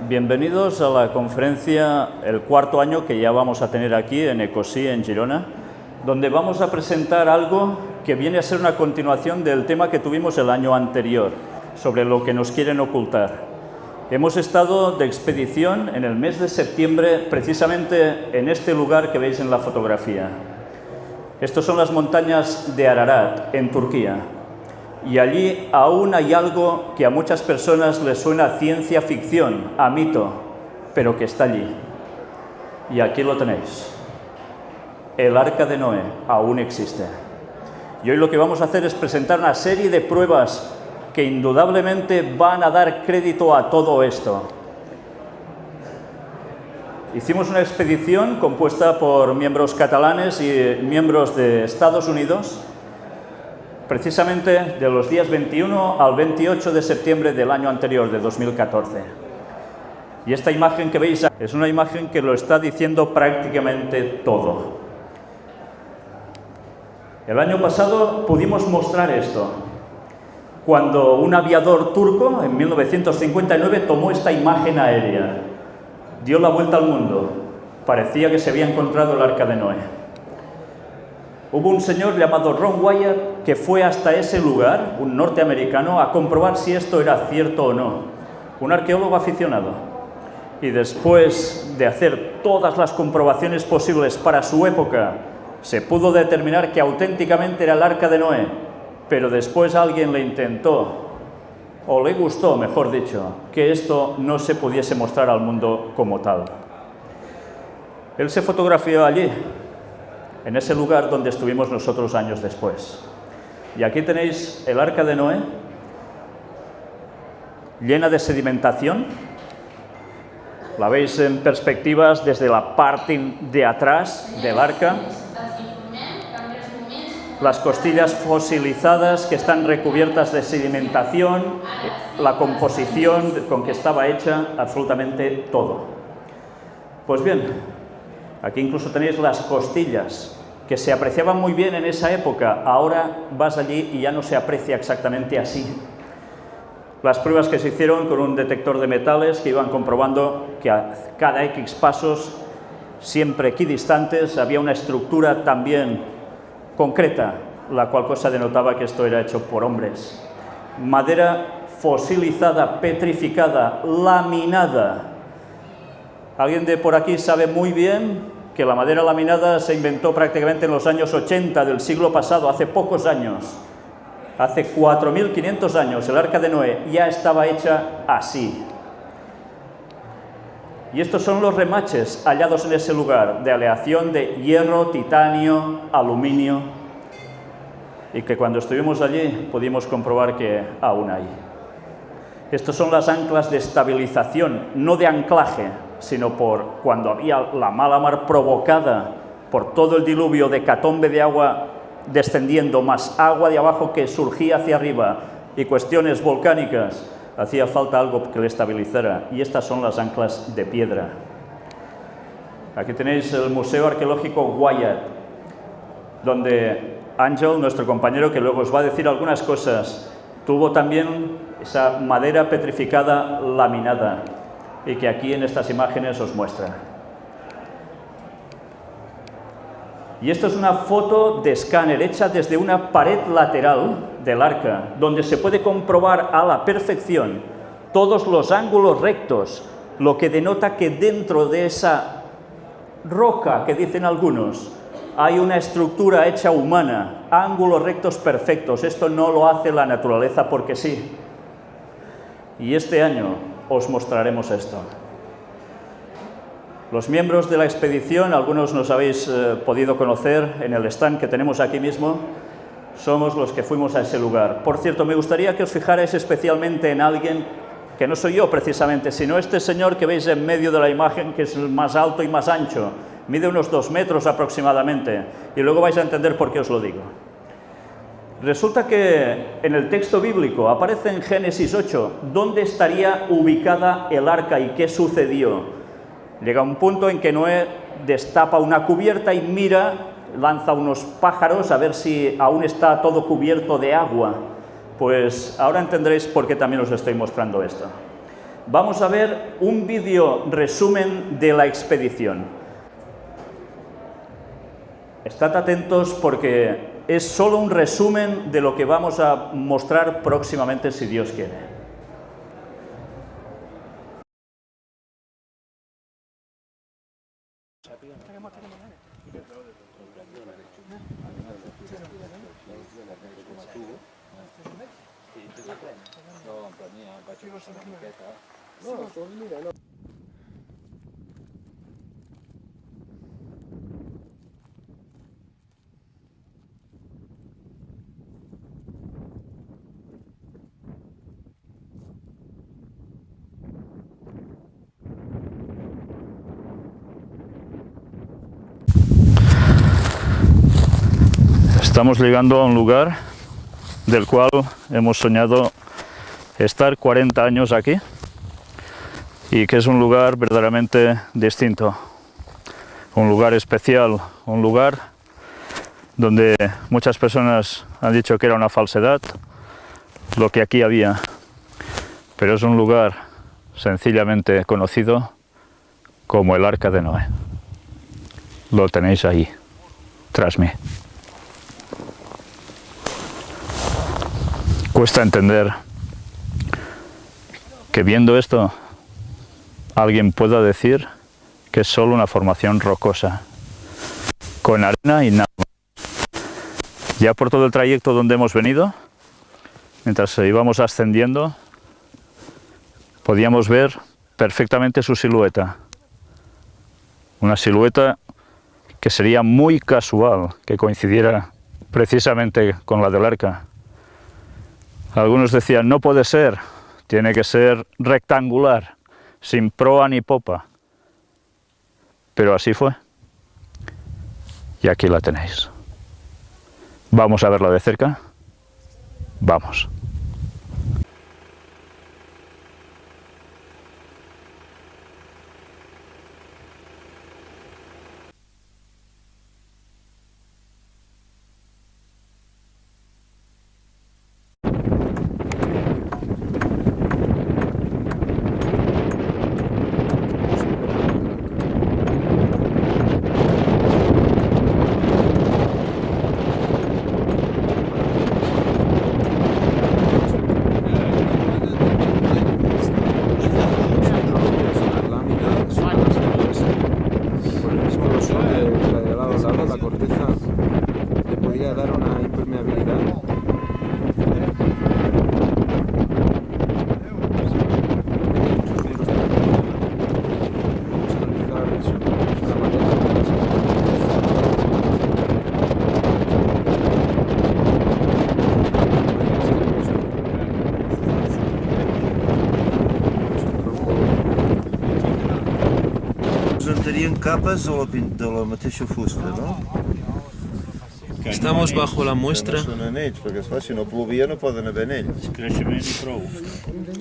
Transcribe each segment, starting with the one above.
Bienvenidos a la conferencia, el cuarto año que ya vamos a tener aquí en Ecosí, en Girona, donde vamos a presentar algo que viene a ser una continuación del tema que tuvimos el año anterior, sobre lo que nos quieren ocultar. Hemos estado de expedición en el mes de septiembre, precisamente en este lugar que veis en la fotografía. Estas son las montañas de Ararat, en Turquía. Y allí aún hay algo que a muchas personas les suena a ciencia ficción, a mito, pero que está allí. Y aquí lo tenéis. El Arca de Noé aún existe. Y hoy lo que vamos a hacer es presentar una serie de pruebas que indudablemente van a dar crédito a todo esto. Hicimos una expedición compuesta por miembros catalanes y miembros de Estados Unidos, precisamente de los días 21 al 28 de septiembre del año anterior, de 2014. Y esta imagen que veis es una imagen que lo está diciendo prácticamente todo. El año pasado pudimos mostrar esto, cuando un aviador turco, en 1959, tomó esta imagen aérea. Dio la vuelta al mundo. Parecía que se había encontrado el Arca de Noé. Hubo un señor llamado Ron Wyatt que fue hasta ese lugar, un norteamericano, a comprobar si esto era cierto o no. Un arqueólogo aficionado. Y después de hacer todas las comprobaciones posibles para su época, se pudo determinar que auténticamente era el Arca de Noé. Pero después alguien le intentó, o le gustó, mejor dicho, que esto no se pudiese mostrar al mundo como tal. Él se fotografió allí, en ese lugar donde estuvimos nosotros años después. Y aquí tenéis el Arca de Noé, llena de sedimentación. La veis en perspectivas desde la parte de atrás del arca. Las costillas fosilizadas que están recubiertas de sedimentación, la composición con que estaba hecha, absolutamente todo. Pues bien, aquí incluso tenéis las costillas, que se apreciaban muy bien en esa época. Ahora vas allí y ya no se aprecia exactamente así. Las pruebas que se hicieron con un detector de metales que iban comprobando que a cada X pasos, siempre equidistantes, había una estructura también concreta, la cual cosa denotaba que esto era hecho por hombres. Madera fosilizada, petrificada, laminada. Alguien de por aquí sabe muy bien que la madera laminada se inventó prácticamente en los años 80 del siglo pasado, hace pocos años. Hace 4.500 años el Arca de Noé ya estaba hecha así. Y estos son los remaches hallados en ese lugar, de aleación de hierro, titanio, aluminio, y que cuando estuvimos allí pudimos comprobar que aún hay. Estas son las anclas de estabilización, no de anclaje, sino por cuando había la mala mar provocada por todo el diluvio de hecatombe de agua descendiendo, más agua de abajo que surgía hacia arriba y cuestiones volcánicas. Hacía falta algo que le estabilizara, y estas son las anclas de piedra. Aquí tenéis el Museo Arqueológico Wyatt, donde Ángel, nuestro compañero, que luego os va a decir algunas cosas, tuvo también esa madera petrificada laminada, y que aquí en estas imágenes os muestra. Y esto es una foto de escáner hecha desde una pared lateral del arca, donde se puede comprobar a la perfección todos los ángulos rectos, lo que denota que dentro de esa roca, que dicen algunos, hay una estructura hecha humana, ángulos rectos perfectos. Esto no lo hace la naturaleza porque sí. Y este año os mostraremos esto. Los miembros de la expedición, algunos nos habéis podido conocer en el stand que tenemos aquí mismo, somos los que fuimos a ese lugar. Por cierto, me gustaría que os fijarais especialmente en alguien que no soy yo precisamente, sino este señor que veis en medio de la imagen, que es el más alto y más ancho, mide unos 2 metros aproximadamente, y luego vais a entender por qué os lo digo. Resulta que en el texto bíblico aparece en Génesis 8 dónde estaría ubicada el arca y qué sucedió. Llega un punto en que Noé destapa una cubierta y mira, lanza unos pájaros a ver si aún está todo cubierto de agua. Pues ahora entenderéis por qué también os estoy mostrando esto. vamos a ver un vídeo resumen de la expedición. Estad atentos porque es solo un resumen de lo que vamos a mostrar próximamente, si Dios quiere. Estamos llegando a un lugar del cual hemos soñado estar 40 años aquí y que es un lugar verdaderamente distinto, un lugar especial, un lugar donde muchas personas han dicho que era una falsedad lo que aquí había, pero es un lugar sencillamente conocido como el Arca de Noé. Lo tenéis ahí, tras mí. Cuesta entender que viendo esto alguien pueda decir que es solo una formación rocosa, con arena y nada más. Ya por todo el trayecto donde hemos venido, mientras íbamos ascendiendo, podíamos ver perfectamente su silueta. Una silueta que sería muy casual que coincidiera precisamente con la del arca. Algunos decían, no puede ser, tiene que ser rectangular, sin proa ni popa. Pero así fue. Y aquí la tenéis. ¿Vamos a verla de cerca? Vamos. Capas de la mateixa fusta, no? Estamos bajo la muestra. Que no són anells, perquè esclar, si no plovia no poden haver anells. Creixement i prou.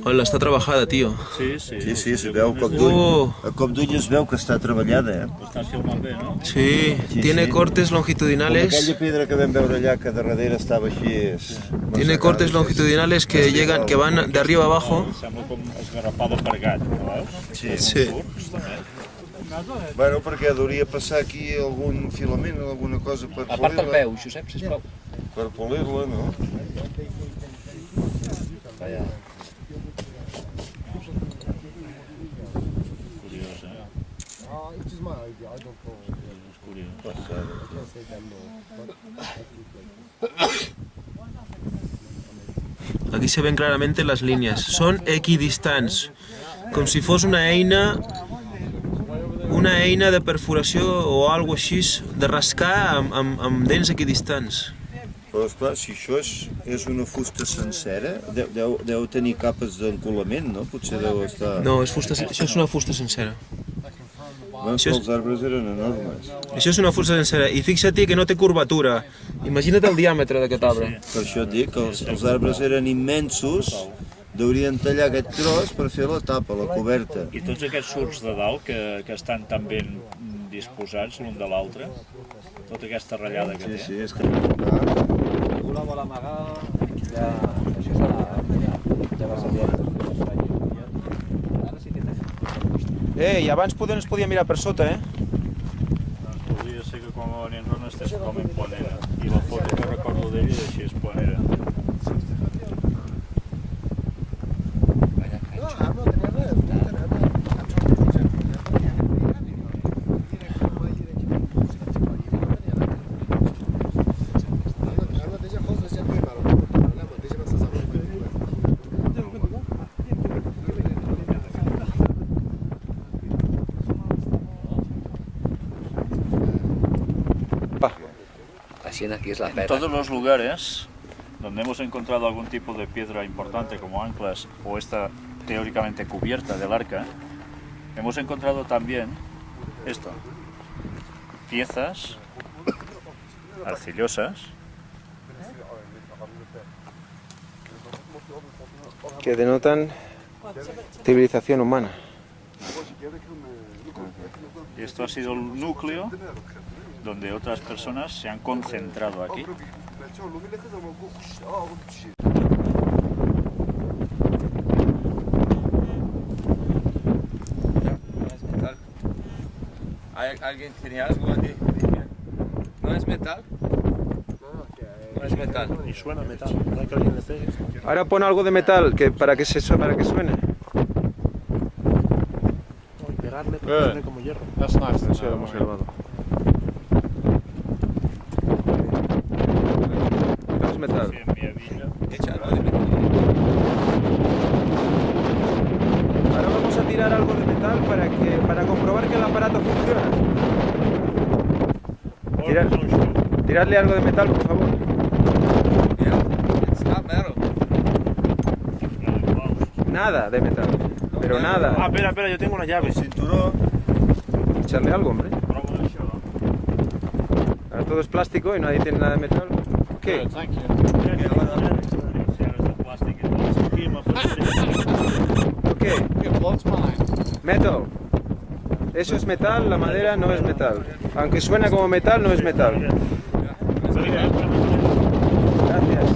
Hola, està trabajada, tío. Sí, se veu a cop d'ull. A cop d'ull es veu que està treballada, Estàs filmant bé, no? Sí, tiene cortes longitudinales. Aquella pedra que vam veure allà, que de darrere estava així... Tiene cortes longitudinales que llegan, que van de arriba abajo. Sembla com esgarrapado per gat, no veus? Sí. Bueno, perquè hauria passar aquí algun filament, alguna cosa per polir-la. Aparta el peu, Josep, sisplau. Per polir-la, no? Curiós, Aquí se ven claramente las líneas. Son equidistants, com si fos una eina de perforació o algo així, de rascar amb dents equidistants. Però esclar, si això és una fusta sencera, deu tenir capes d'encolament, no? Potser deu estar... No, això és una fusta sencera. Bueno, els arbres eren enormes. Això és una fusta sencera. I fixa't que no té curvatura. Imagina't el diàmetre d'aquest arbre. Per això et dic que els arbres eren immensos, deurien tallar aquest tros per fer la tapa, la coberta. I tots aquests surts de dalt que estan tan ben disposats l'un de l'altre, tota aquesta ratllada que té. Sí, és que... Algú la vol amagar, ja... Això ja va ser I abans poder es podia mirar per sota, eh? Doncs podria ser que quan va venir en Ron estés com en quan era. I la foto que recordo d'ell així és quan era. Aquí es la En pera. todos los lugares donde hemos encontrado algún tipo de piedra importante como anclas o esta teóricamente cubierta del arca, hemos encontrado también esto, piezas arcillosas Que denotan civilización humana. y esto ha sido el núcleo donde otras personas se han concentrado aquí. ¿Alguien tiene algo? ¿No es metal? No es metal. Y suena metal, no hay que alguien le pegue. Ahora pon algo de metal para que suene. Y pegarle porque suene como hierro. Eso ya lo hemos grabado. No es metal. Sí, en mi villa. Echa algo de metal. Ahora vamos a tirar algo de metal para comprobar que el aparato funciona. Tiradle algo de metal, por favor. Yeah, it's not metal. Nada de metal. Pero nada. Ah, espera, yo tengo una llave. Cinturó. Echarle algo, hombre. Ahora todo es plástico y nadie tiene nada de metal. ¿Qué? Ok. Metal. Eso es metal, la madera no es metal. Aunque suena como metal, no es metal. Gracias.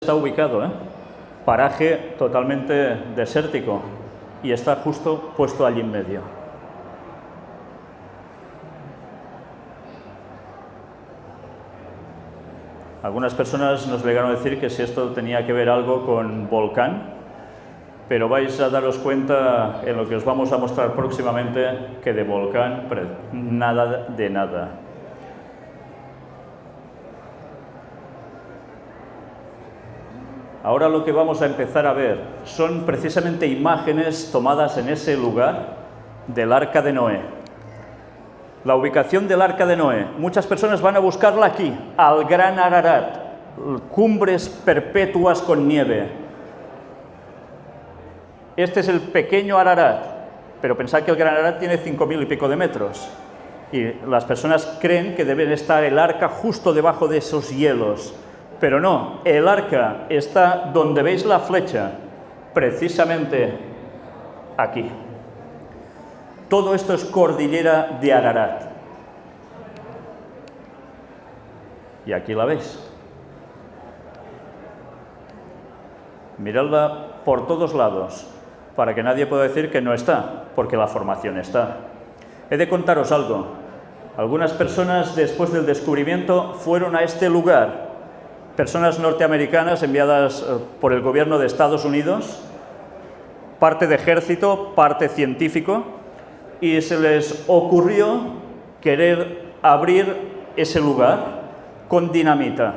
Está ubicado, paraje totalmente desértico y está justo puesto allí en medio. Algunas personas nos llegaron a decir que si esto tenía que ver algo con volcán, pero vais a daros cuenta en lo que os vamos a mostrar próximamente que de volcán nada de nada. Ahora lo que vamos a empezar a ver son precisamente imágenes tomadas en ese lugar del Arca de Noé. La ubicación del Arca de Noé. Muchas personas van a buscarla aquí, al Gran Ararat, cumbres perpetuas con nieve. Este es el pequeño Ararat, pero pensad que el Gran Ararat tiene 5.000 y pico de metros. Y las personas creen que debe estar el arca justo debajo de esos hielos. Pero no, el arca está donde veis la flecha, precisamente aquí. Todo esto es cordillera de Ararat. Y aquí la veis. Miradla por todos lados, para que nadie pueda decir que no está, porque la formación está. He de contaros algo. Algunas personas después del descubrimiento fueron a este lugar. Personas norteamericanas enviadas por el gobierno de Estados Unidos, parte de ejército, parte científico, y se les ocurrió querer abrir ese lugar con dinamita.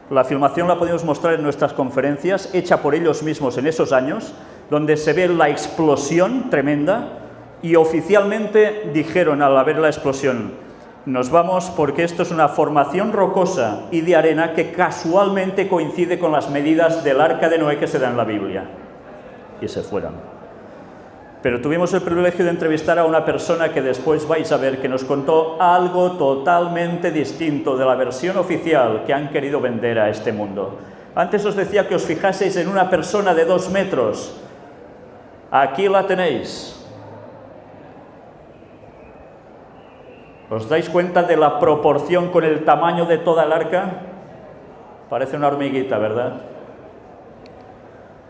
La filmación la podemos mostrar en nuestras conferencias, hecha por ellos mismos en esos años, donde se ve la explosión tremenda, y oficialmente dijeron al ver la explosión: nos vamos porque esto es una formación rocosa y de arena que casualmente coincide con las medidas del Arca de Noé que se da en la Biblia. Y se fueron. Pero tuvimos el privilegio de entrevistar a una persona que después vais a ver que nos contó algo totalmente distinto de la versión oficial que han querido vender a este mundo. Antes os decía que os fijaseis en una persona de 2 metros. Aquí la tenéis. ¿Os dais cuenta de la proporción con el tamaño de toda el arca? Parece una hormiguita, ¿verdad?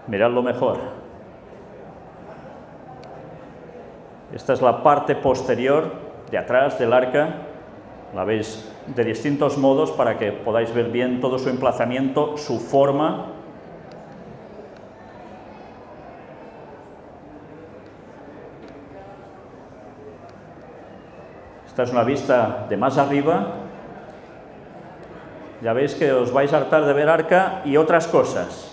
Miradlo mejor. Esta es la parte posterior de atrás del arca. La veis de distintos modos para que podáis ver bien todo su emplazamiento, su forma. Esta es una vista de más arriba. Ya veis que os vais a hartar de ver arca y otras cosas.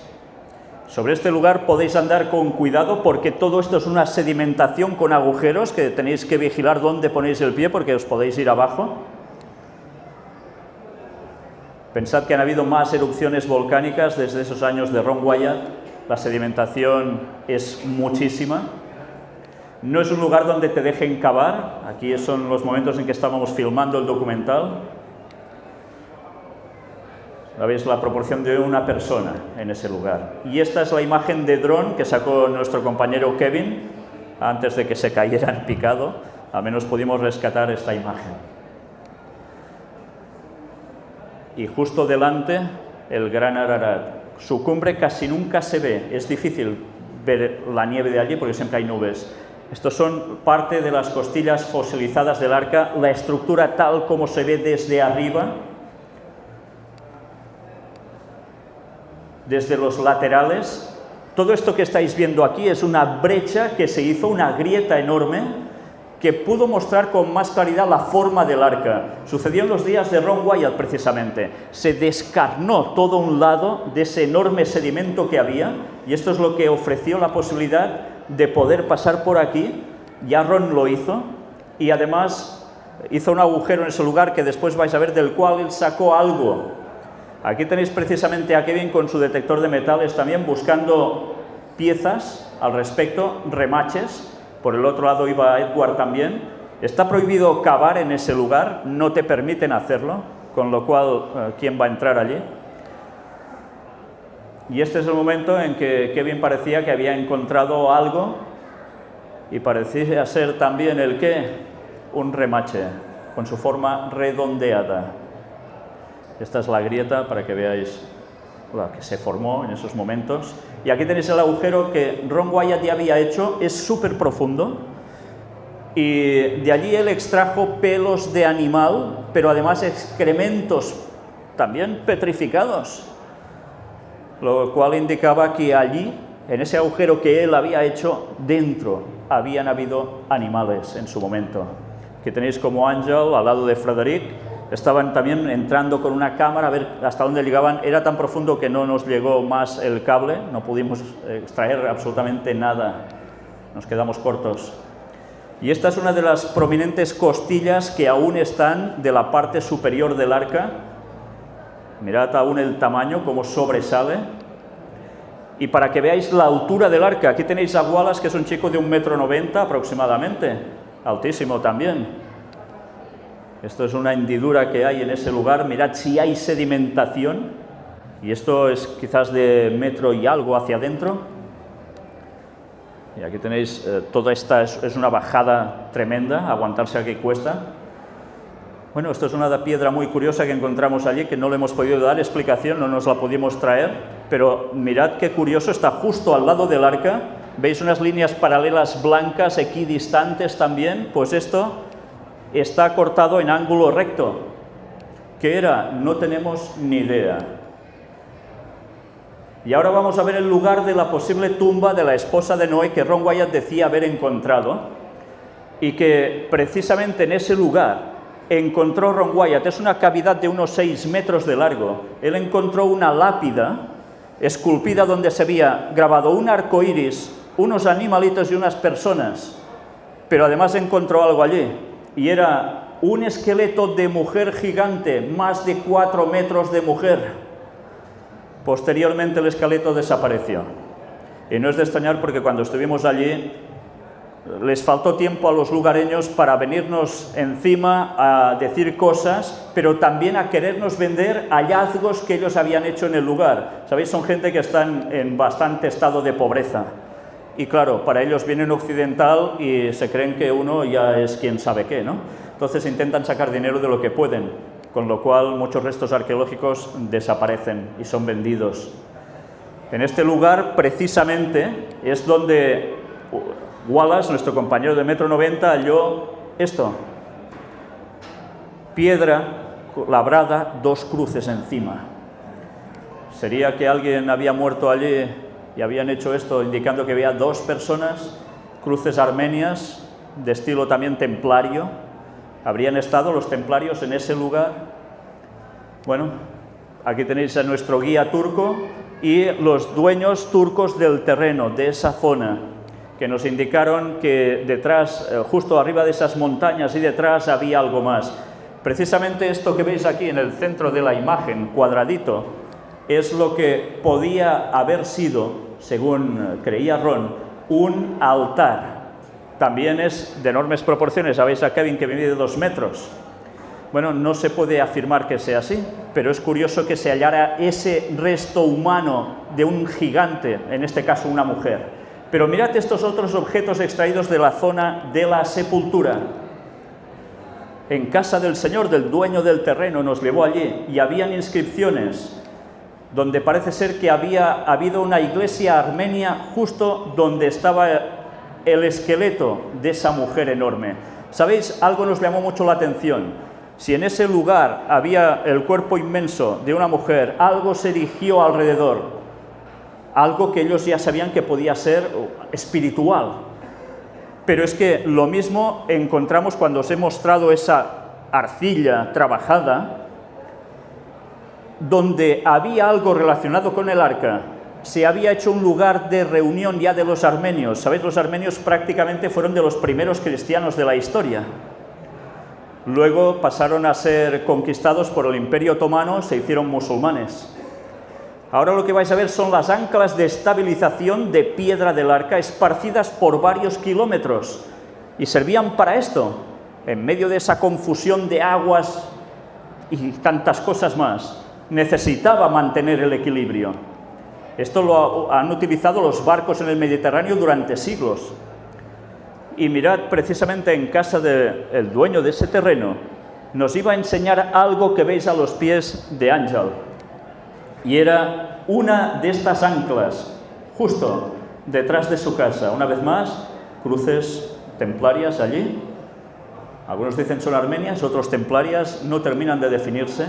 Sobre este lugar podéis andar con cuidado porque todo esto es una sedimentación con agujeros que tenéis que vigilar dónde ponéis el pie porque os podéis ir abajo. Pensad que han habido más erupciones volcánicas desde esos años de Ron Wyatt. La sedimentación es muchísima. No es un lugar donde te dejen cavar. Aquí son los momentos en que estábamos filmando el documental. ¿Veis la proporción de una persona en ese lugar? Y esta es la imagen de dron que sacó nuestro compañero Kevin antes de que se cayera en picado. Al menos pudimos rescatar esta imagen. Y justo delante, el Gran Ararat. Su cumbre casi nunca se ve. Es difícil ver la nieve de allí porque siempre hay nubes. Estos son parte de las costillas fosilizadas del arca, la estructura tal como se ve desde arriba, desde los laterales. Todo esto que estáis viendo aquí es una brecha que se hizo, una grieta enorme, que pudo mostrar con más claridad la forma del arca. Sucedió en los días de Ron Wyatt precisamente. Se descarnó todo un lado de ese enorme sedimento que había, y esto es lo que ofreció la posibilidad de poder pasar por aquí. Ya Ron lo hizo, y además hizo un agujero en ese lugar que después vais a ver del cual él sacó algo. Aquí tenéis precisamente a Kevin con su detector de metales también buscando piezas al respecto, remaches. Por el otro lado iba Edward también. Está prohibido cavar en ese lugar, no te permiten hacerlo, con lo cual, ¿quién va a entrar allí? Y este es el momento en que Kevin parecía que había encontrado algo y parecía ser también el ¿qué? Un remache, con su forma redondeada. Esta es la grieta para que veáis la que se formó en esos momentos. Y aquí tenéis el agujero que Ron Wyatt ya había hecho, es súper profundo. Y de allí él extrajo pelos de animal, pero además excrementos también petrificados. Lo cual indicaba que allí, en ese agujero que él había hecho, dentro habían habido animales en su momento. Aquí tenéis como Ángel al lado de Frederick. Estaban también entrando con una cámara a ver hasta dónde llegaban. Era tan profundo que no nos llegó más el cable, no pudimos extraer absolutamente nada. Nos quedamos cortos. Y esta es una de las prominentes costillas que aún están de la parte superior del arca. Mirad aún el tamaño, cómo sobresale. Y para que veáis la altura del arca, aquí tenéis a Wallace, que es un chico de 1,90 m aproximadamente. Altísimo también. Esto es una hendidura que hay en ese lugar. Mirad si hay sedimentación. Y esto es quizás de 1 metro y algo hacia adentro. Y aquí tenéis, toda esta es una bajada tremenda, aguantarse aquí cuesta. Bueno, esto es una piedra muy curiosa que encontramos allí, que no le hemos podido dar explicación, no nos la pudimos traer, pero mirad qué curioso, está justo al lado del arca. ¿Veis unas líneas paralelas blancas equidistantes también? Pues esto está cortado en ángulo recto. ¿Qué era? No tenemos ni idea. Y ahora vamos a ver el lugar de la posible tumba de la esposa de Noé que Ron Wyatt decía haber encontrado, y que precisamente en ese lugar encontró Ron Wyatt. Es una cavidad de unos 6 metros de largo. Él encontró una lápida esculpida donde se había grabado un arco iris, unos animalitos y unas personas, pero además encontró algo allí. Y era un esqueleto de mujer gigante, más de 4 metros de mujer. Posteriormente el esqueleto desapareció. Y no es de extrañar porque cuando estuvimos allí, les faltó tiempo a los lugareños para venirnos encima a decir cosas, pero también a querernos vender hallazgos que ellos habían hecho en el lugar. ¿Sabéis? Son gente que están en bastante estado de pobreza. Y claro, para ellos vienen occidental y se creen que uno ya es quien sabe qué, ¿no? Entonces intentan sacar dinero de lo que pueden, con lo cual muchos restos arqueológicos desaparecen y son vendidos. En este lugar, precisamente, es donde Wallace, nuestro compañero de Metro 90, halló esto. Piedra labrada, 2 cruces encima. ¿Sería que alguien había muerto allí y habían hecho esto, indicando que había 2 personas, cruces armenias, de estilo también templario? ¿Habrían estado los templarios en ese lugar? Bueno, aquí tenéis a nuestro guía turco y los dueños turcos del terreno, de esa zona, que nos indicaron que detrás, justo arriba de esas montañas y detrás, había algo más. Precisamente esto que veis aquí en el centro de la imagen, cuadradito, es lo que podía haber sido, según creía Ron, un altar. También es de enormes proporciones. Sabéis a Kevin que mide 2 metros. Bueno, no se puede afirmar que sea así, pero es curioso que se hallara ese resto humano de un gigante, en este caso una mujer. Pero mirad estos otros objetos extraídos de la zona de la sepultura. En casa del señor, del dueño del terreno, nos llevó allí y habían inscripciones donde parece ser que había habido una iglesia armenia justo donde estaba el esqueleto de esa mujer enorme. ¿Sabéis? Algo nos llamó mucho la atención. Si en ese lugar había el cuerpo inmenso de una mujer, algo se erigió alrededor. Algo que ellos ya sabían que podía ser espiritual. Pero es que lo mismo encontramos cuando os he mostrado esa arcilla trabajada, donde había algo relacionado con el arca. Se había hecho un lugar de reunión ya de los armenios. ¿Sabéis? Los armenios prácticamente fueron de los primeros cristianos de la historia. Luego pasaron a ser conquistados por el Imperio Otomano, se hicieron musulmanes. Ahora lo que vais a ver son las anclas de estabilización de piedra del arca esparcidas por varios kilómetros y servían para esto, en medio de esa confusión de aguas y tantas cosas más. Necesitaba mantener el equilibrio. Esto lo han utilizado los barcos en el Mediterráneo durante siglos. Y mirad, precisamente en casa del dueño de ese terreno, nos iba a enseñar algo que veis a los pies de Àngel. Y era una de estas anclas, justo detrás de su casa. Una vez más, cruces templarias allí. Algunos dicen son armenias, otros templarias, no terminan de definirse.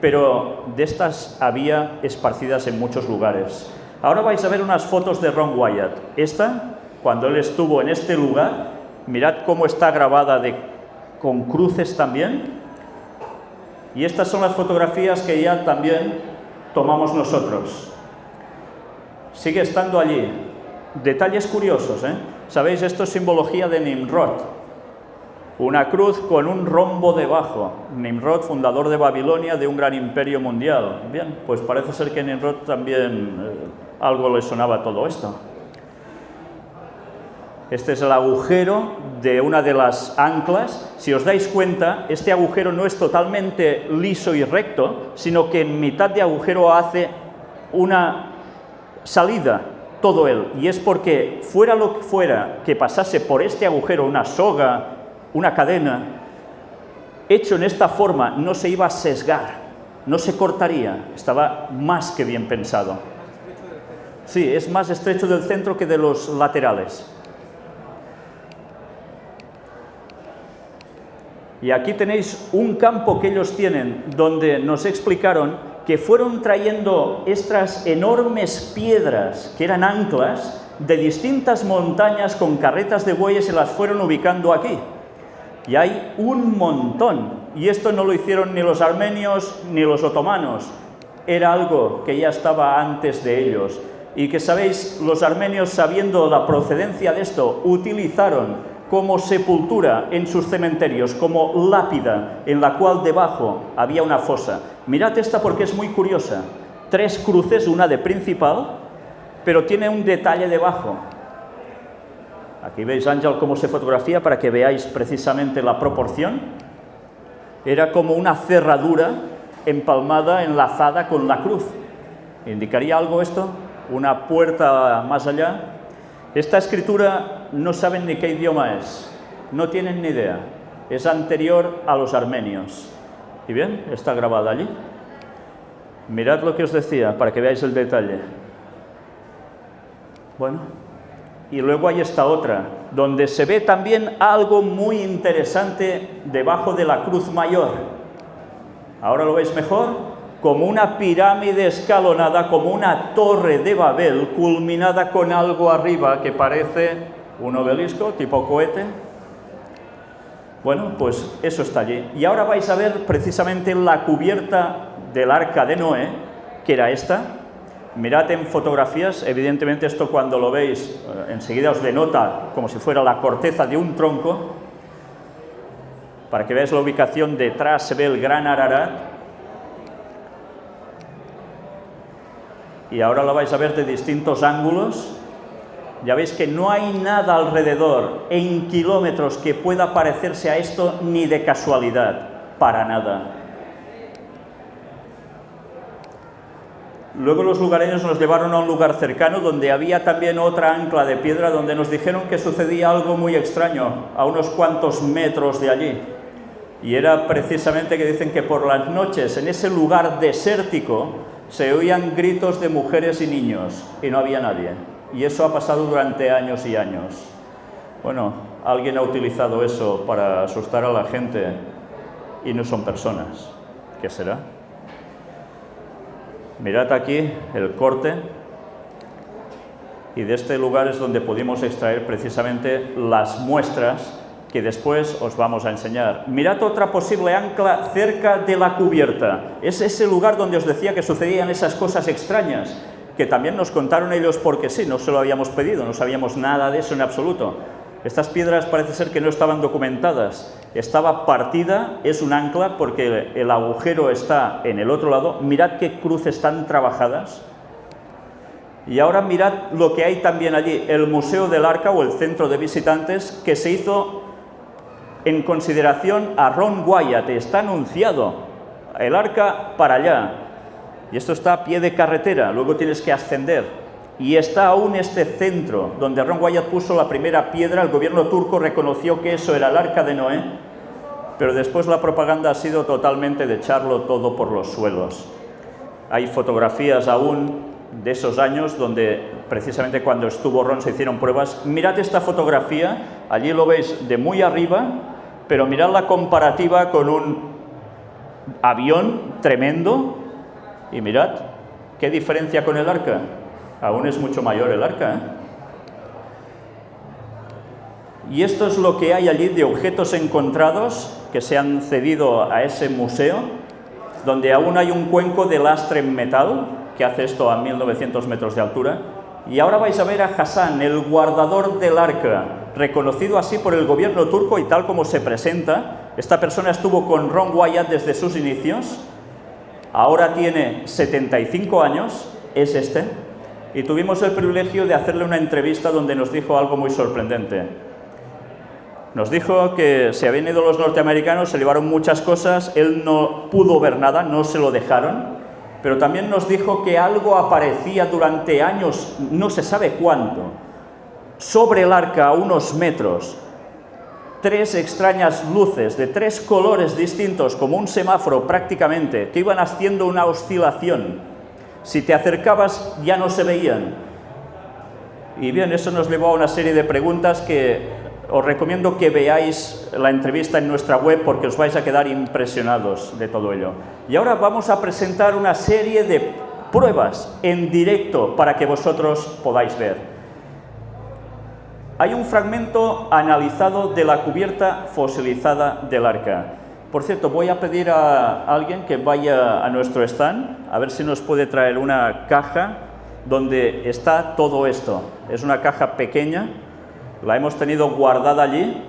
Pero de estas había esparcidas en muchos lugares. Ahora vais a ver unas fotos de Ron Wyatt. Esta, cuando él estuvo en este lugar, mirad cómo está grabada con cruces también. Y estas son las fotografías que ya también tomamos nosotros. Sigue estando allí. Detalles curiosos, ¿eh? Sabéis, esto es simbología de Nimrod. Una cruz con un rombo debajo. Nimrod, fundador de Babilonia, de un gran imperio mundial. Bien, pues parece ser que a Nimrod también algo le sonaba todo esto. Este es el agujero de una de las anclas. Si os dais cuenta, este agujero no es totalmente liso y recto, sino que en mitad de agujero hace una salida, todo él. Y es porque fuera lo que fuera que pasase por este agujero, una soga, una cadena, hecho en esta forma, no se iba a sesgar, no se cortaría, estaba más que bien pensado. Sí, es más estrecho del centro que de los laterales. Y aquí tenéis un campo que ellos tienen, donde nos explicaron que fueron trayendo estas enormes piedras, que eran anclas, de distintas montañas con carretas de bueyes y las fueron ubicando aquí. Y hay un montón. Y esto no lo hicieron ni los armenios ni los otomanos. Era algo que ya estaba antes de ellos. Y que, sabéis, los armenios, sabiendo la procedencia de esto, utilizaron como sepultura en sus cementerios, como lápida, en la cual debajo había una fosa. Mirad esta porque es muy curiosa. 3 cruces, una de principal, pero tiene un detalle debajo. Aquí veis, Ángel, cómo se fotografía para que veáis precisamente la proporción. Era como una cerradura empalmada, enlazada con la cruz. ¿Indicaría algo esto? Una puerta más allá. Esta escritura no saben ni qué idioma es, no tienen ni idea. Es anterior a los armenios. ¿Y bien? Está grabada allí. Mirad lo que os decía, para que veáis el detalle. Bueno, y luego hay esta otra, donde se ve también algo muy interesante debajo de la cruz mayor. ¿Ahora lo veis mejor? Como una pirámide escalonada, como una torre de Babel, culminada con algo arriba que parece un obelisco tipo cohete. Bueno, pues eso está allí. Y ahora vais a ver precisamente la cubierta del arca de Noé, que era esta. Mirad en fotografías, evidentemente esto cuando lo veis enseguida os denota como si fuera la corteza de un tronco. Para que veáis la ubicación, detrás se ve el gran Ararat. Y ahora lo vais a ver de distintos ángulos. Ya veis que no hay nada alrededor en kilómetros que pueda parecerse a esto ni de casualidad, para nada. Luego los lugareños nos llevaron a un lugar cercano donde había también otra ancla de piedra donde nos dijeron que sucedía algo muy extraño a unos cuantos metros de allí. Y era precisamente que dicen que por las noches en ese lugar desértico se oían gritos de mujeres y niños y no había nadie. Y eso ha pasado durante años y años. Bueno, alguien ha utilizado eso para asustar a la gente y no son personas. ¿Qué será? Mirad aquí el corte. Y de este lugar es donde pudimos extraer precisamente las muestras que después os vamos a enseñar. Mirad otra posible ancla cerca de la cubierta. Es ese lugar donde os decía que sucedían esas cosas extrañas, que también nos contaron ellos porque sí, no se lo habíamos pedido, no sabíamos nada de eso en absoluto. Estas piedras parece ser que no estaban documentadas. Estaba partida, es un ancla porque el agujero está en el otro lado. Mirad qué cruces tan trabajadas. Y ahora mirad lo que hay también allí, el Museo del Arca o el Centro de Visitantes, que se hizo en consideración a Ron Wyatt. Está anunciado el arca para allá. Y esto está a pie de carretera, luego tienes que ascender. Y está aún este centro, donde Ron Wyatt puso la primera piedra. El gobierno turco reconoció que eso era el arca de Noé, pero después la propaganda ha sido totalmente de echarlo todo por los suelos. Hay fotografías aún de esos años, donde precisamente cuando estuvo Ron se hicieron pruebas. Mirad esta fotografía, allí lo veis de muy arriba, pero mirad la comparativa con un avión tremendo. Y mirad, ¿qué diferencia con el arca? Aún es mucho mayor el arca, ¿eh? Y esto es lo que hay allí de objetos encontrados que se han cedido a ese museo, donde aún hay un cuenco de lastre en metal, que hace esto a 1900 metros de altura. Y ahora vais a ver a Hassan, el guardador del arca, reconocido así por el gobierno turco y tal como se presenta. Esta persona estuvo con Ron Wyatt desde sus inicios. Ahora tiene 75 años, es este, y tuvimos el privilegio de hacerle una entrevista donde nos dijo algo muy sorprendente. Nos dijo que se habían ido los norteamericanos, se llevaron muchas cosas, él no pudo ver nada, no se lo dejaron, pero también nos dijo que algo aparecía durante años, no se sabe cuánto, sobre el arca a unos metros. 3 extrañas luces de 3 colores distintos, como un semáforo prácticamente, que iban haciendo una oscilación. Si te acercabas ya no se veían. Y bien, eso nos llevó a una serie de preguntas que os recomiendo que veáis la entrevista en nuestra web porque os vais a quedar impresionados de todo ello. Y ahora vamos a presentar una serie de pruebas en directo para que vosotros podáis ver. Hay un fragmento analizado de la cubierta fosilizada del arca. Por cierto, voy a pedir a alguien que vaya a nuestro stand, a ver si nos puede traer una caja donde está todo esto. Es una caja pequeña, la hemos tenido guardada allí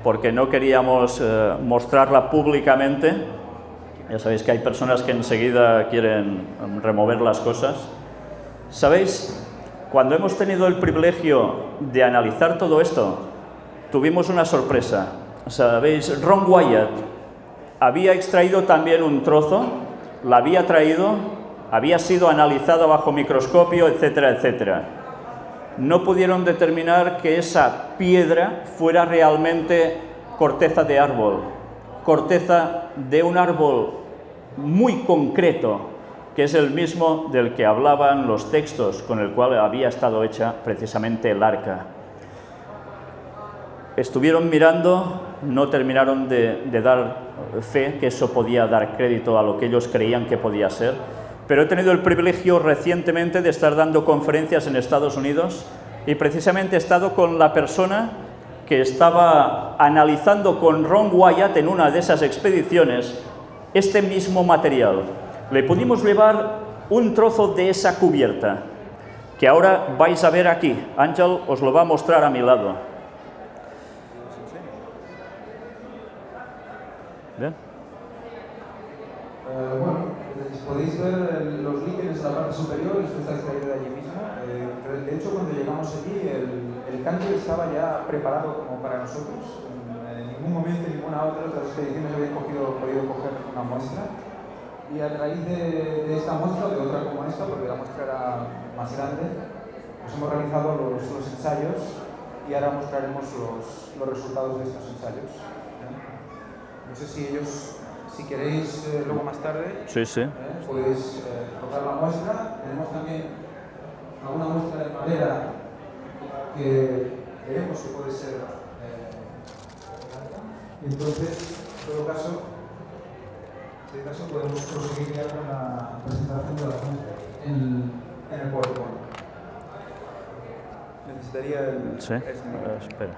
porque no queríamos mostrarla públicamente. Ya sabéis que hay personas que enseguida quieren remover las cosas. ¿Sabéis? Cuando hemos tenido el privilegio de analizar todo esto, tuvimos una sorpresa. Sabéis, Ron Wyatt había extraído también un trozo, la había traído, había sido analizado bajo microscopio, etcétera, etcétera. No pudieron determinar que esa piedra fuera realmente corteza de árbol, corteza de un árbol muy concreto, que es el mismo del que hablaban los textos con el cual había estado hecha precisamente el arca. Estuvieron mirando, no terminaron de dar fe que eso podía dar crédito a lo que ellos creían que podía ser, pero he tenido el privilegio recientemente de estar dando conferencias en Estados Unidos y precisamente he estado con la persona que estaba analizando con Ron Wyatt en una de esas expediciones este mismo material. Le pudimos llevar un trozo de esa cubierta, que ahora vais a ver aquí. Ángel os lo va a mostrar a mi lado. ¿Ven? Bueno, podéis ver los líquenes en la parte superior, esto está extraído de allí mismo. De hecho, cuando llegamos allí, el cambio estaba ya preparado como para nosotros. En ningún momento, en ninguna otra de las expediciones habían podido coger una muestra. Y a raíz de esta muestra, o de otra como esta, porque la muestra era más grande, pues hemos realizado los ensayos y ahora mostraremos los resultados de estos ensayos. No sé si si queréis luego más tarde, Sí, sí. podéis tocar la muestra. Tenemos también alguna muestra de madera que veremos que puede ser entonces, en todo caso, podemos proseguir ya con la presentación de la muestra en el PowerPoint. Necesitaría el... Sí, espera.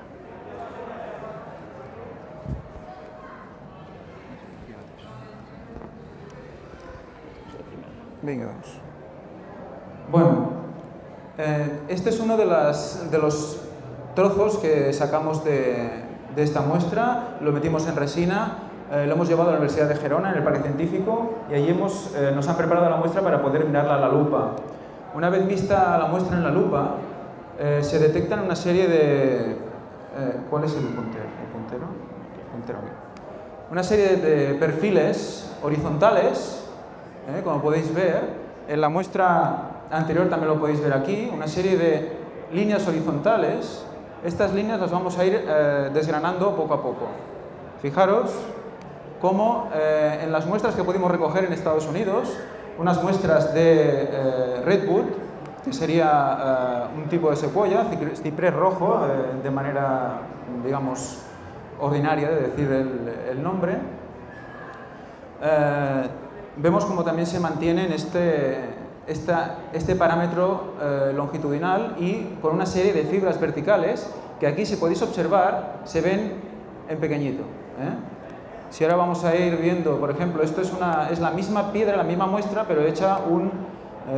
Venga, vamos. Bueno, este es uno de los trozos que sacamos de esta muestra. Lo metimos en resina, lo hemos llevado a la Universidad de Gerona, en el Parque Científico, y allí nos han preparado la muestra para poder mirarla a la lupa. Una vez vista la muestra en la lupa, se detectan una serie de... ¿Cuál es el puntero? ¿El puntero? Puntero aquí. Una serie de perfiles horizontales, como podéis ver. En la muestra anterior también lo podéis ver aquí, una serie de líneas horizontales. Estas líneas las vamos a ir desgranando poco a poco. Fijaros cómo en las muestras que pudimos recoger en Estados Unidos, unas muestras de redwood, que sería un tipo de secuoya, ciprés rojo, de manera, digamos, ordinaria de decir el nombre, vemos como también se mantiene en este parámetro longitudinal y con una serie de fibras verticales que aquí, si podéis observar, se ven en pequeñito. Si ahora vamos a ir viendo, por ejemplo, esto es la misma piedra, la misma muestra, pero hecha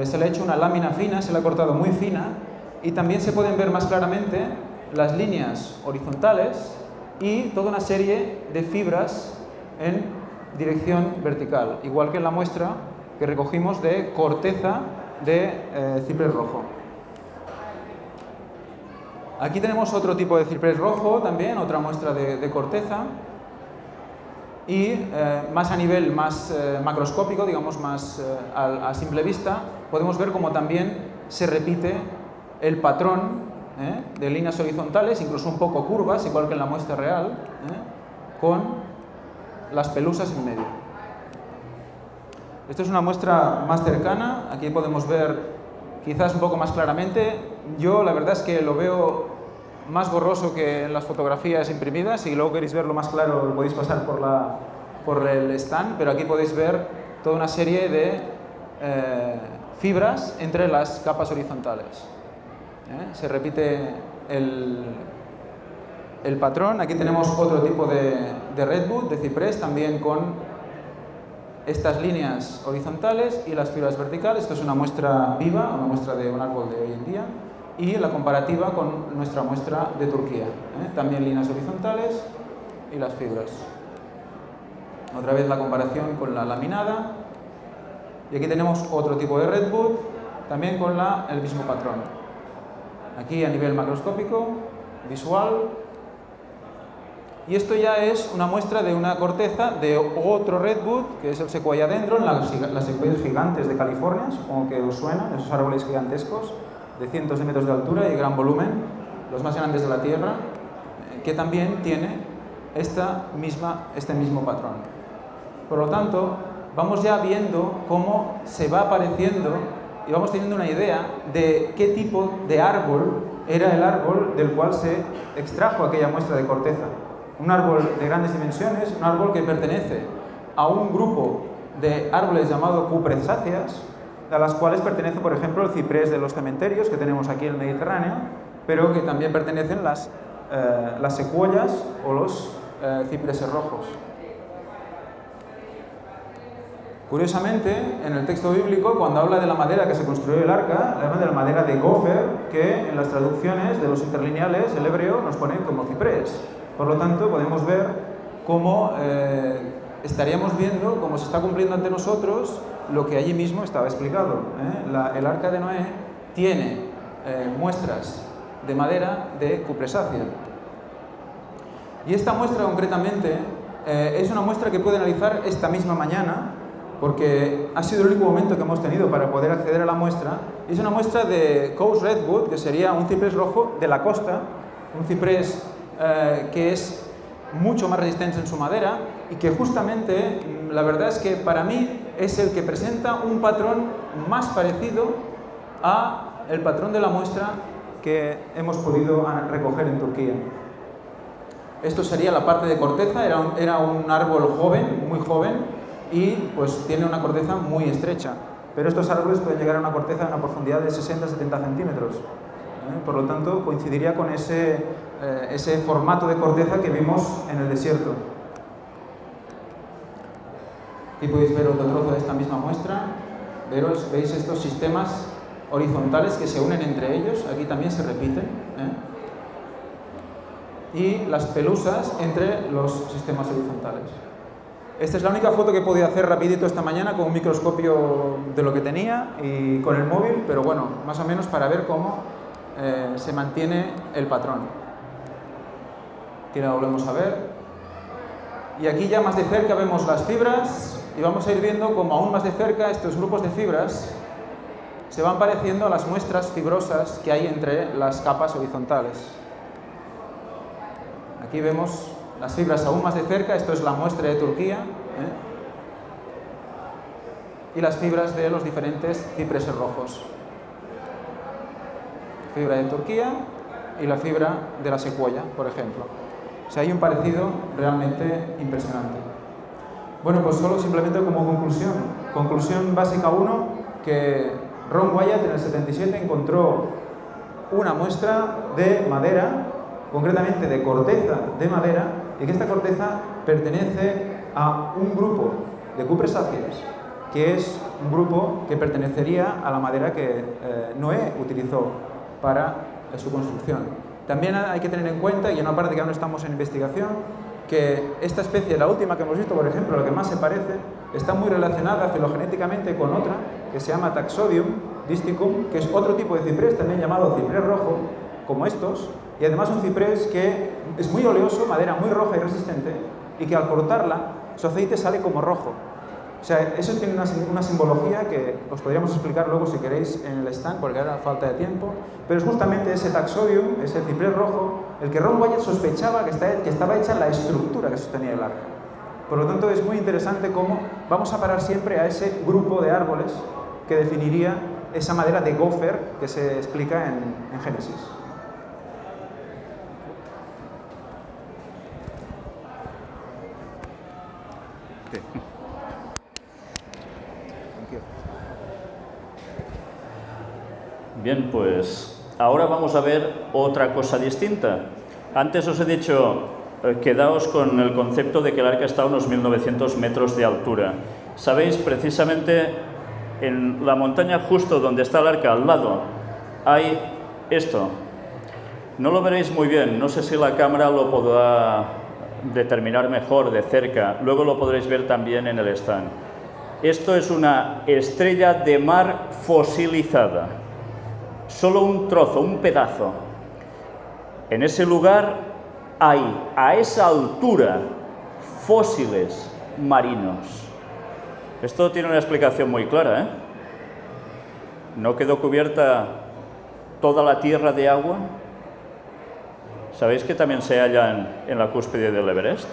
se le ha hecho una lámina fina, se le ha cortado muy fina, y también se pueden ver más claramente las líneas horizontales y toda una serie de fibras en dirección vertical, igual que en la muestra que recogimos de corteza de ciprés rojo. Aquí tenemos otro tipo de ciprés rojo también, otra muestra de corteza, y más a nivel más macroscópico, digamos más a simple vista, podemos ver cómo también se repite el patrón de líneas horizontales, incluso un poco curvas, igual que en la muestra real, con las pelusas en medio. Esta es una muestra más cercana, aquí podemos ver quizás un poco más claramente. Yo la verdad es que lo veo más borroso que en las fotografías imprimidas. Si luego queréis verlo más claro, lo podéis pasar por el stand, pero aquí podéis ver toda una serie de fibras entre las capas horizontales. Se repite el patrón. Aquí tenemos otro tipo de redwood, de ciprés, también con estas líneas horizontales y las fibras verticales. Esto es una muestra viva, una muestra de un árbol de hoy en día, y la comparativa con nuestra muestra de Turquía. También líneas horizontales y las fibras. Otra vez la comparación con la laminada. Y aquí tenemos otro tipo de redwood, también con el mismo patrón. aquí a nivel macroscópico, visual. Y esto ya es una muestra de una corteza de otro redwood, que es el Sequoia dendron, las secuoyas gigantes de California, supongo que os suenan, esos árboles gigantescos de cientos de metros de altura y gran volumen, los más grandes de la Tierra, que también tiene este mismo patrón. Por lo tanto, vamos ya viendo cómo se va apareciendo y vamos teniendo una idea de qué tipo de árbol era el árbol del cual se extrajo aquella muestra de corteza. Un árbol de grandes dimensiones, un árbol que pertenece a un grupo de árboles llamado cupresáceas, a las cuales pertenece, por ejemplo, el ciprés de los cementerios que tenemos aquí en el Mediterráneo, pero que también pertenecen las secuoyas o los cipreses rojos. Curiosamente, en el texto bíblico, cuando habla de la madera que se construyó el arca, habla de la madera de gofer, que en las traducciones de los interlineales, el hebreo nos pone como ciprés. Por lo tanto, podemos ver cómo estaríamos viendo cómo se está cumpliendo ante nosotros lo que allí mismo estaba explicado. El arca de Noé tiene muestras de madera de cupresácea. Y esta muestra concretamente es una muestra que puede analizar esta misma mañana, porque ha sido el único momento que hemos tenido para poder acceder a la muestra. Es una muestra de Coast Redwood, que sería un ciprés rojo de la costa, un ciprés que es mucho más resistente en su madera y que justamente, la verdad es que para mí es el que presenta un patrón más parecido a el patrón de la muestra que hemos podido recoger en Turquía. Esto sería la parte de corteza, era un árbol joven, muy joven, y pues tiene una corteza muy estrecha. Pero estos árboles pueden llegar a una corteza de una profundidad de 60-70 centímetros. Por lo tanto, coincidiría con ese formato de corteza que vimos en el desierto. Aquí podéis ver otro trozo de esta misma muestra. Veis estos sistemas horizontales que se unen entre ellos, aquí también se repiten. Y las pelusas entre los sistemas horizontales. Esta es la única foto que he podido hacer rapidito esta mañana con un microscopio de lo que tenía y con el móvil, pero bueno, más o menos para ver cómo se mantiene el patrón. Aquí la volvemos a ver. Y aquí ya más de cerca vemos las fibras y vamos a ir viendo cómo aún más de cerca estos grupos de fibras se van pareciendo a las muestras fibrosas que hay entre las capas horizontales. Aquí vemos las fibras aún más de cerca, esto es la muestra de Turquía, y las fibras de los diferentes cipreses rojos. Fibra de Turquía y la fibra de la secuoya, por ejemplo. O sea, hay un parecido realmente impresionante. Bueno, pues solo simplemente como conclusión. Conclusión básica 1, que Ron Wyatt en el 77 encontró una muestra de madera, concretamente de corteza de madera, y que esta corteza pertenece a un grupo de cupresáceas, que es un grupo que pertenecería a la madera que Noé utilizó para su construcción. También hay que tener en cuenta, y en una parte que aún estamos en investigación, que esta especie, la última que hemos visto, por ejemplo, la que más se parece, está muy relacionada filogenéticamente con otra, que se llama Taxodium disticum, que es otro tipo de ciprés, también llamado ciprés rojo, como estos, y además un ciprés que es muy oleoso, madera muy roja y resistente, y que al cortarla, su aceite sale como rojo. O sea, eso tiene una simbología que os podríamos explicar luego si queréis en el stand, porque ahora falta de tiempo, pero es justamente ese Taxodium, ese ciprés rojo, el que Ron Wyatt sospechaba que estaba hecha la estructura que sostenía el arca. Por lo tanto, es muy interesante cómo vamos a parar siempre a ese grupo de árboles que definiría esa madera de gofer que se explica en Génesis. Bien, pues ahora vamos a ver otra cosa distinta. Antes os he dicho, quedaos con el concepto de que el arca está a unos 1900 metros de altura. Sabéis, precisamente en la montaña justo donde está el arca, al lado, hay esto. No lo veréis muy bien, no sé si la cámara lo podrá determinar mejor de cerca. Luego lo podréis ver también en el stand. Esto es una estrella de mar fosilizada. solo un trozo, un pedazo. En ese lugar hay, a esa altura, fósiles marinos. Esto tiene una explicación muy clara, ¿eh? ¿No quedó cubierta toda la tierra de agua? ¿Sabéis que también se hallan en la cúspide del Everest?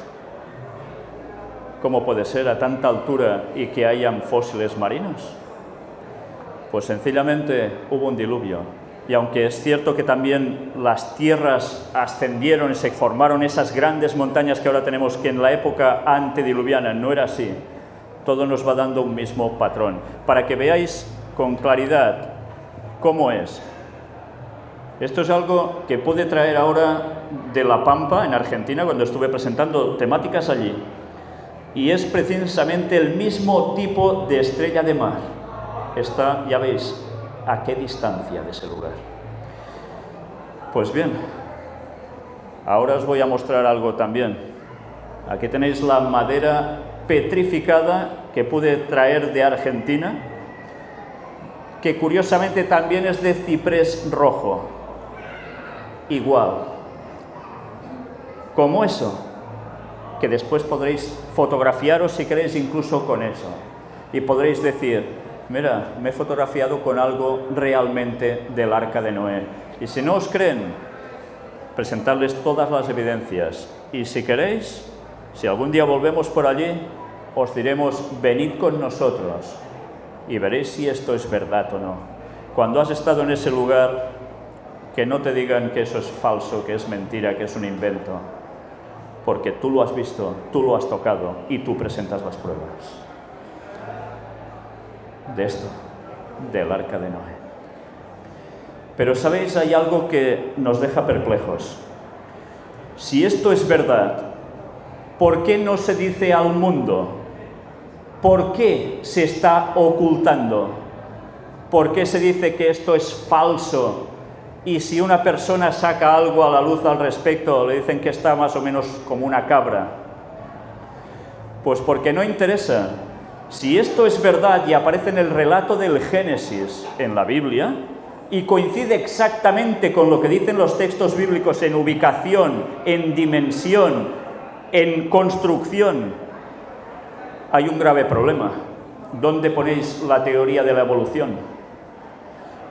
¿Cómo puede ser a tanta altura y que hayan fósiles marinos? Pues sencillamente hubo un diluvio. Y aunque es cierto que también las tierras ascendieron y se formaron esas grandes montañas que ahora tenemos, que en la época antediluviana no era así, todo nos va dando un mismo patrón. Para que veáis con claridad cómo es. Esto es algo que pude traer ahora de La Pampa, en Argentina, cuando estuve presentando temáticas allí. Y es precisamente el mismo tipo de estrella de mar. Está, ya veis, a qué distancia de ese lugar. Pues bien, ahora os voy a mostrar algo también. Aquí tenéis la madera petrificada que pude traer de Argentina, que curiosamente también es de ciprés rojo. Igual. Como eso, que después podréis fotografiaros si queréis incluso con eso. Y podréis decir, mira, me he fotografiado con algo realmente del Arca de Noé. Y si no os creen, presentarles todas las evidencias. Y si queréis, si algún día volvemos por allí, os diremos, venid con nosotros y veréis si esto es verdad o no. Cuando has estado en ese lugar, que no te digan que eso es falso, que es mentira, que es un invento, porque tú lo has visto, tú lo has tocado y tú presentas las pruebas de esto, del Arca de Noé. Pero ¿sabéis? Hay algo que nos deja perplejos. Si esto es verdad, ¿por qué no se dice al mundo? ¿Por qué se está ocultando? ¿Por qué se dice que esto es falso? Y si una persona saca algo a la luz al respecto, le dicen que está más o menos como una cabra. Pues porque no interesa. Si esto es verdad y aparece en el relato del Génesis en la Biblia, y coincide exactamente con lo que dicen los textos bíblicos en ubicación, en dimensión, en construcción, hay un grave problema. ¿Dónde ponéis la teoría de la evolución?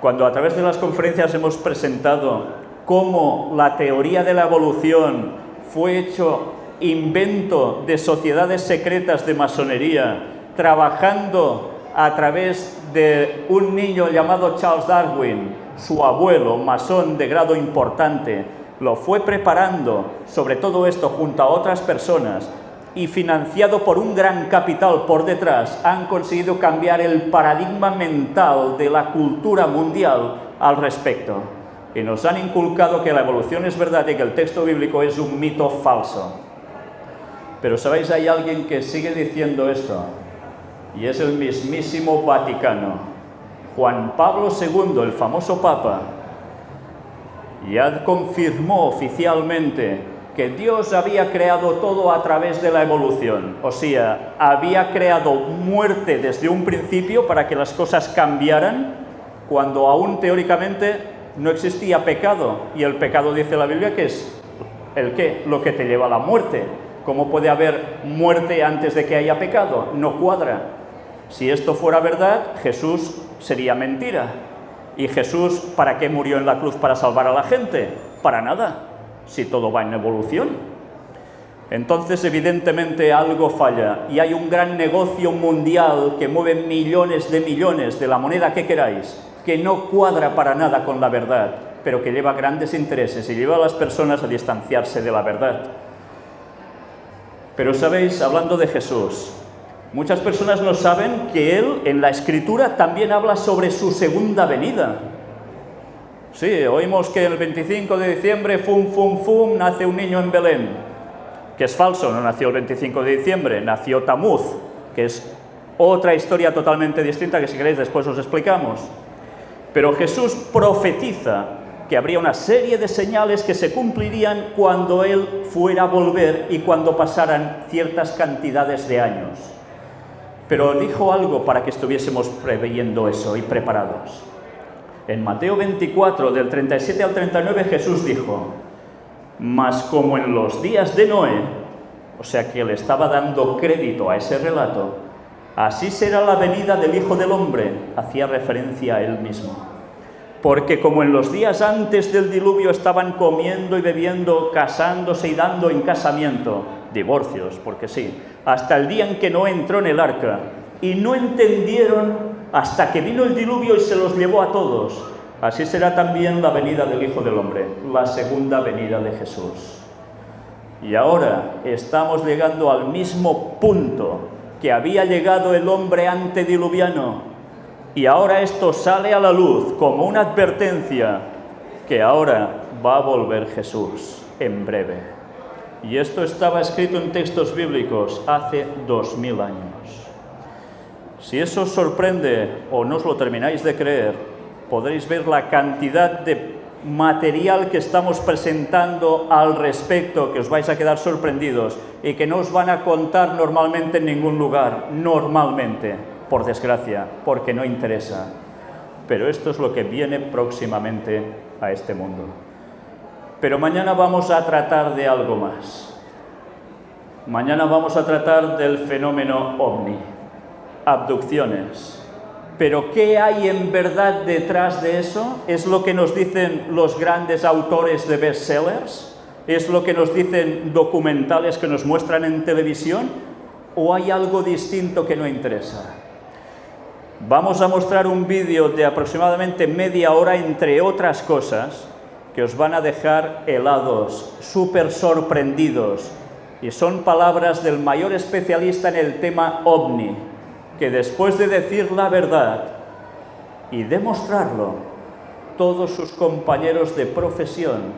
Cuando a través de las conferencias hemos presentado cómo la teoría de la evolución fue hecho invento de sociedades secretas de masonería, trabajando a través de un niño llamado Charles Darwin, su abuelo, masón de grado importante, lo fue preparando sobre todo esto junto a otras personas y financiado por un gran capital por detrás, han conseguido cambiar el paradigma mental de la cultura mundial al respecto. Y nos han inculcado que la evolución es verdad y que el texto bíblico es un mito falso. Pero ¿sabéis? Hay alguien que sigue diciendo esto, y es el mismísimo Vaticano. Juan Pablo II, el famoso Papa, ya confirmó oficialmente que Dios había creado todo a través de la evolución. O sea, había creado muerte desde un principio para que las cosas cambiaran, cuando aún teóricamente no existía pecado. Y el pecado, dice la Biblia, que es ¿el qué? Lo que te lleva a la muerte. ¿Cómo puede haber muerte antes de que haya pecado? No cuadra. Si esto fuera verdad, Jesús sería mentira. ¿Y Jesús para qué murió en la cruz? ¿Para salvar a la gente? Para nada, si todo va en evolución. Entonces, evidentemente, algo falla. Y hay un gran negocio mundial que mueve millones de la moneda que queráis, que no cuadra para nada con la verdad, pero que lleva grandes intereses y lleva a las personas a distanciarse de la verdad. Pero sabéis, hablando de Jesús, muchas personas no saben que Él en la Escritura también habla sobre su segunda venida. Sí, oímos que el 25 de diciembre, nace un niño en Belén. Que es falso, no nació el 25 de diciembre, nació Tamuz, que es otra historia totalmente distinta que si queréis después os explicamos. Pero Jesús profetiza que habría una serie de señales que se cumplirían cuando Él fuera a volver y cuando pasaran ciertas cantidades de años. Pero dijo algo para que estuviésemos preveyendo eso y preparados. En Mateo 24, del 37 al 39, Jesús dijo: mas como en los días de Noé, o sea que le estaba dando crédito a ese relato, así será la venida del Hijo del Hombre, hacía referencia a él mismo. Porque como en los días antes del diluvio estaban comiendo y bebiendo, casándose y dando en casamiento, divorcios, porque sí, hasta el día en que Noé entró en el arca, y no entendieron hasta que vino el diluvio y se los llevó a todos, así será también la venida del Hijo del Hombre, la segunda venida de Jesús. Y ahora estamos llegando al mismo punto que había llegado el hombre antediluviano. Y ahora esto sale a la luz como una advertencia que ahora va a volver Jesús en breve. Y esto estaba escrito en textos bíblicos hace 2000 años. Si eso os sorprende o no os lo termináis de creer, podréis ver la cantidad de material que estamos presentando al respecto, que os vais a quedar sorprendidos y que no os van a contar normalmente en ningún lugar, normalmente, por desgracia, porque no interesa. Pero esto es lo que viene próximamente a este mundo. Pero mañana vamos a tratar de algo más. Mañana vamos a tratar del fenómeno ovni, abducciones. Pero ¿qué hay en verdad detrás de eso? ¿Es lo que nos dicen los grandes autores de bestsellers? ¿Es lo que nos dicen documentales que nos muestran en televisión? ¿O hay algo distinto que no interesa? Vamos a mostrar un vídeo de aproximadamente media hora, entre otras cosas, que os van a dejar helados, súper sorprendidos. Y son palabras del mayor especialista en el tema ovni, que después de decir la verdad y demostrarlo, todos sus compañeros de profesión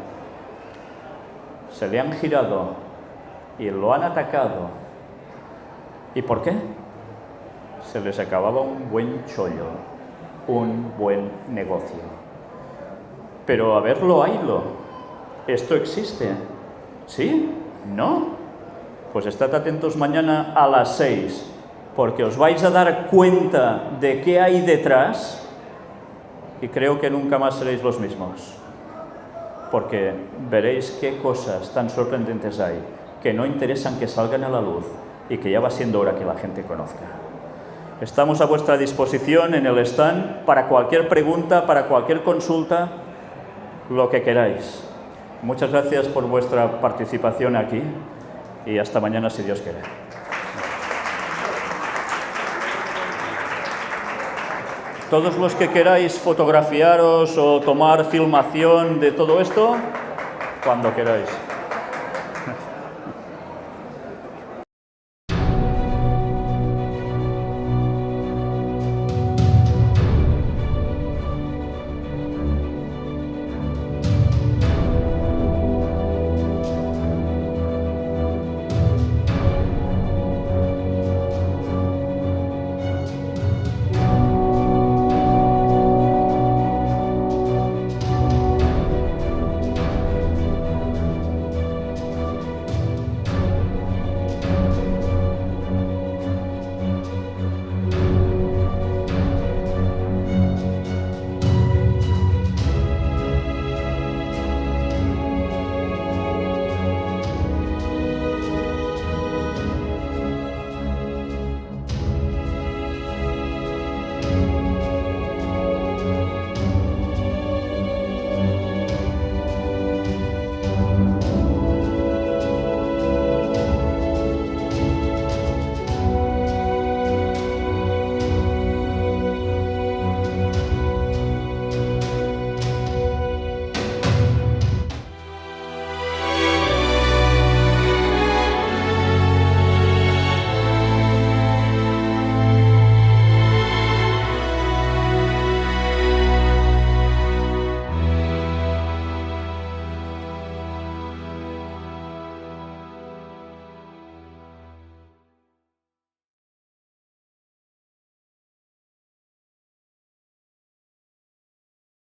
se le han girado y lo han atacado. ¿Y por qué? Se les acababa un buen chollo, un buen negocio. Pero a verlo, haylo. ¿Esto existe? ¿Sí? ¿No? Pues estad atentos mañana a las 6, porque os vais a dar cuenta de qué hay detrás y creo que nunca más seréis los mismos. Porque veréis qué cosas tan sorprendentes hay que no interesan que salgan a la luz y que ya va siendo hora que la gente conozca. Estamos a vuestra disposición en el stand para cualquier pregunta, para cualquier consulta, lo que queráis. Muchas gracias por vuestra participación aquí y hasta mañana si Dios quiere. Todos los que queráis fotografiaros o tomar filmación de todo esto, cuando queráis.